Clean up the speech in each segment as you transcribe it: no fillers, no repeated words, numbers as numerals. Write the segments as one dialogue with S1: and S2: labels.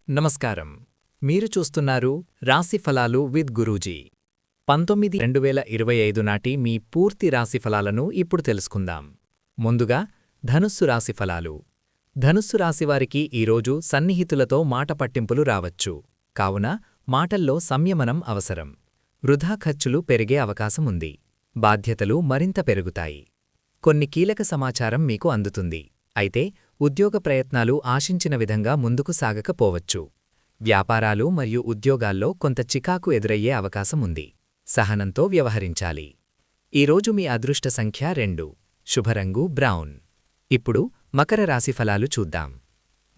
S1: నమస్కారం. మీరు చూస్తున్నారు రాశి ఫలాలు విత్ గురూజీ. 19/2025 నాటి మీ పూర్తి రాశి ఫలాలను ఇప్పుడు తెలుసుకుందాం. ముందుగా ధనుస్సు రాశి ఫలాలు. ధనుస్సు రాశివారికి ఈరోజు సన్నిహితులతో మాట పట్టింపులు రావచ్చు. కావున మాటల్లో సంయమనం అవసరం. వృధా ఖర్చులు పెరిగే అవకాశముంది. బాధ్యతలు మరింత పెరుగుతాయి. కొన్ని కీలక సమాచారం మీకు అందుతుంది. అయితే ఉద్యోగ ప్రయత్నాలు ఆశించిన విధంగా ముందుకు సాగకపోవచ్చు. వ్యాపారాలు మరియు ఉద్యోగాల్లో కొంత చికాకు ఎదురయ్యే అవకాశముంది. సహనంతో వ్యవహరించాలి. ఈరోజు మీ అదృష్ట సంఖ్య 2. శుభరంగు బ్రౌన్. ఇప్పుడు మకర రాశి ఫలాలు చూద్దాం.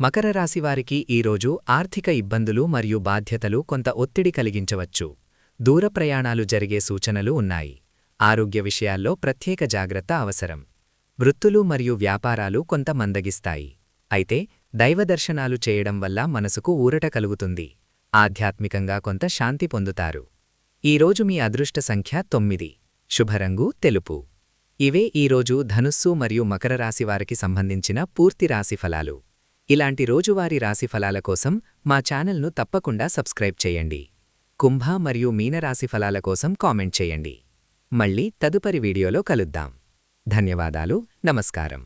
S1: మకర రాశివారికి ఈరోజు ఆర్థిక ఇబ్బందులు మరియు బాధ్యతలు కొంత ఒత్తిడి కలిగించవచ్చు. దూర ప్రయాణాలు జరిగే సూచనలు ఉన్నాయి. ఆరోగ్య విషయాల్లో ప్రత్యేక జాగ్రత్త అవసరం. వృత్తులు మరియు వ్యాపారాలు కొంత మందగిస్తాయి. అయితే దైవదర్శనాలు చేయడం వల్ల మనసుకు ఊరట కలుగుతుంది. ఆధ్యాత్మికంగా కొంత శాంతి పొందుతారు. ఈరోజు మీ అదృష్ట సంఖ్య 9. శుభరంగు తెలుపు. ఇవే ఈరోజు ధనుస్సు మరియు మకర రాశివారికి సంబంధించిన పూర్తి రాశిఫలాలు. ఇలాంటి రోజువారీ రాశిఫలాల కోసం మా ఛానల్ను తప్పకుండా సబ్స్క్రైబ్ చేయండి. కుంభ మరియు మీన రాశిఫలాల కోసం కామెంట్ చేయండి. మళ్ళీ తదుపరి వీడియోలో కలుద్దాం. ధన్యవాదాలు. నమస్కారం.